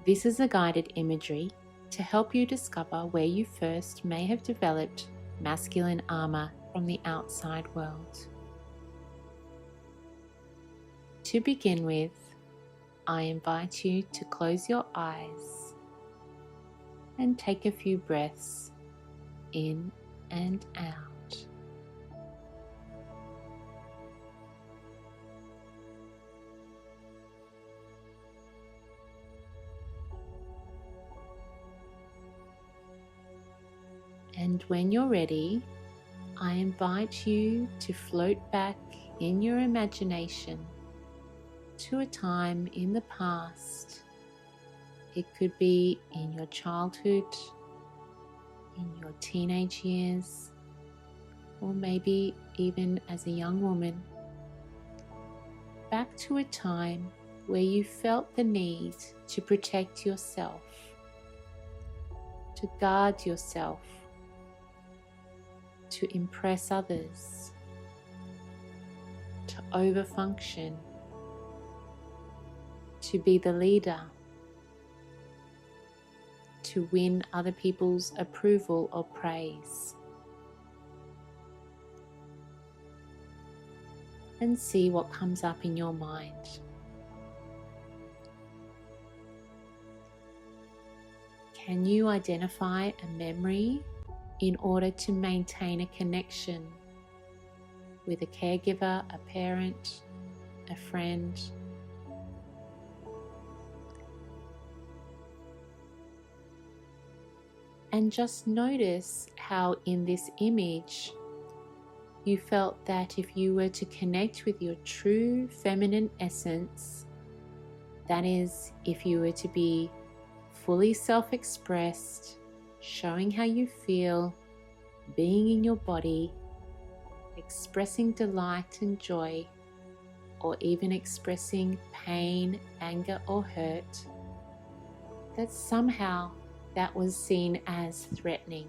This is a guided imagery to help you discover where you first may have developed masculine armor from the outside world. To begin with, I invite you to close your eyes and take a few breaths in and out. And when you're ready, I invite you to float back in your imagination to a time in the past. It could be in your childhood, in your teenage years, or maybe even as a young woman. Back to a time where you felt the need to protect yourself, to guard yourself, to impress others, to overfunction, to be the leader, to win other people's approval or praise. And see what comes up in your mind. Can you identify a memory in order to maintain a connection with a caregiver, a parent, a friend? And just notice how in this image you felt that if you were to connect with your true feminine essence, that is, if you were to be fully self-expressed, showing how you feel, being in your body, expressing delight and joy, or even expressing pain, anger, or hurt, that somehow that was seen as threatening.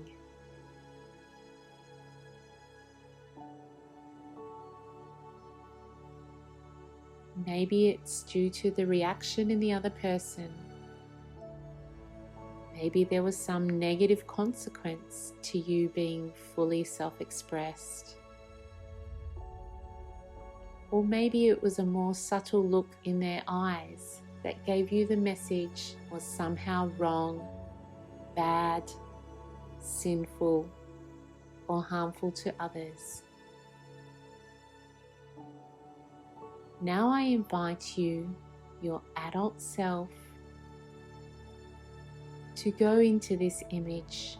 Maybe it's due to the reaction in the other person. Maybe there was some negative consequence to you being fully self-expressed. Or maybe it was a more subtle look in their eyes that gave you the message was somehow wrong, bad, sinful, or harmful to others. Now I invite you, your adult self, to go into this image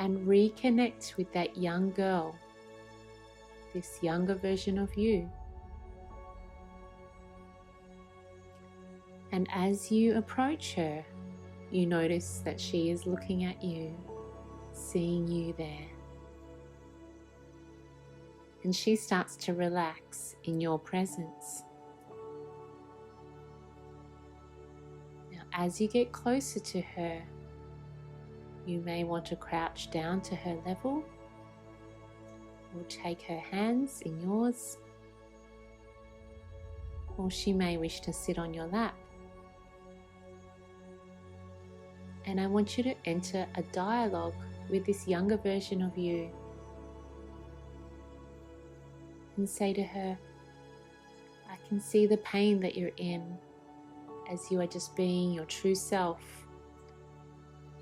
and reconnect with that young girl, this younger version of you. And as you approach her, you notice that she is looking at you, seeing you there. And she starts to relax in your presence. Now, as you get closer to her, you may want to crouch down to her level, or take her hands in yours, or she may wish to sit on your lap. And I want you to enter a dialogue with this younger version of you and say to her, I can see the pain that you're in as you are just being your true self,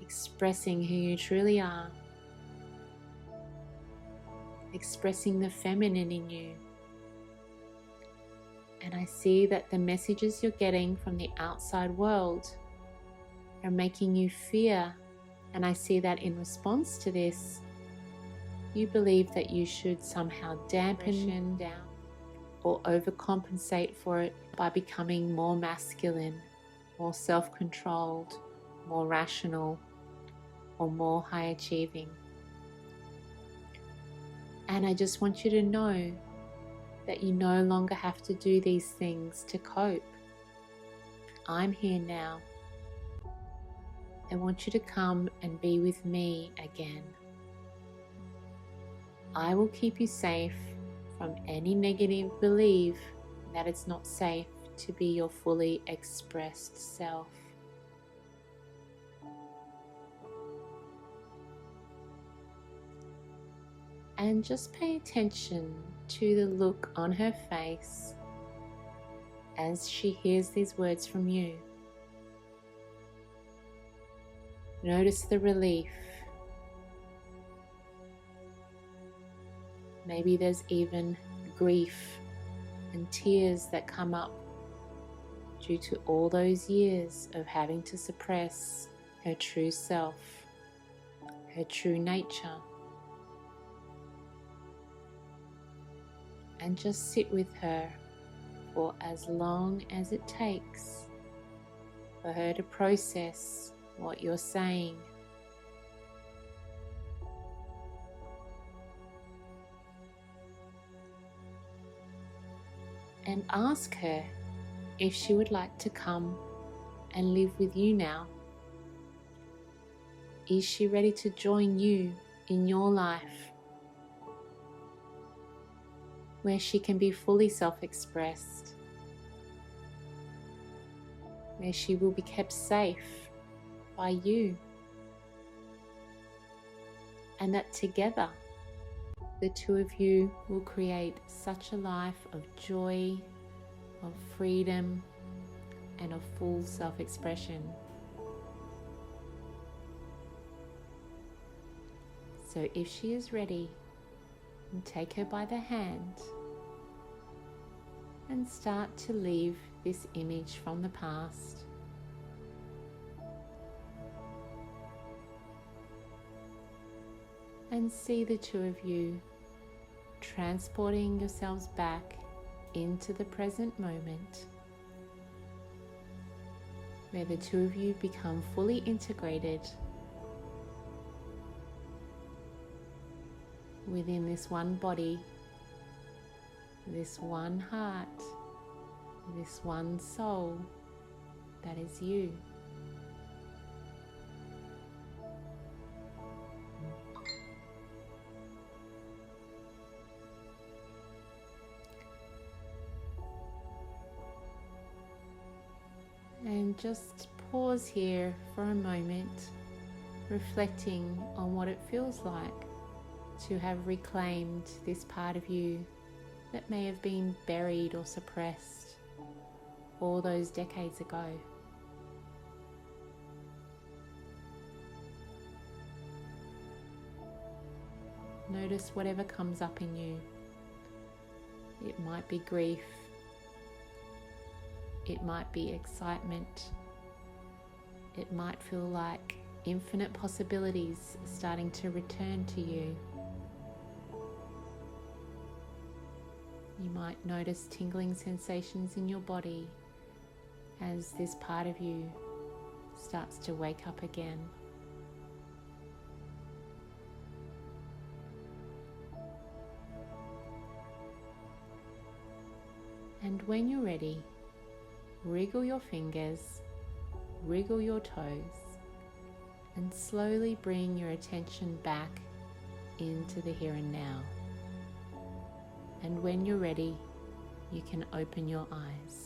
expressing who you truly are, expressing the feminine in you. And I see that the messages you're getting from the outside world are making you fear, and I see that in response to this, you believe that you should somehow dampen down or overcompensate for it by becoming more masculine, more self-controlled, more rational, or more high achieving. And I just want you to know that you no longer have to do these things to cope. I'm here now. I want you to come and be with me again. I will keep you safe from any negative belief that it's not safe to be your fully expressed self. And just pay attention to the look on her face as she hears these words from you. Notice the relief. Maybe there's even grief and tears that come up due to all those years of having to suppress her true self, her true nature. And just sit with her for as long as it takes for her to process what you're saying. And ask her if she would like to come and live with you now. Is she ready to join you in your life, where she can be fully self-expressed, where she will be kept safe by you, and that together the two of you will create such a life of joy, of freedom, and of full self-expression. So if she is ready, take her by the hand and start to leave this image from the past. And see the two of you transporting yourselves back into the present moment, where the two of you become fully integrated within this one body, this one heart, this one soul that is you. And just pause here for a moment, reflecting on what it feels like to have reclaimed this part of you that may have been buried or suppressed all those decades ago. Notice whatever comes up in you. It might be grief. It might be excitement. It might feel like infinite possibilities are starting to return to you. You might notice tingling sensations in your body as this part of you starts to wake up again. And when you're ready, wriggle your fingers, wriggle your toes, and slowly bring your attention back into the here and now. And when you're ready, you can open your eyes.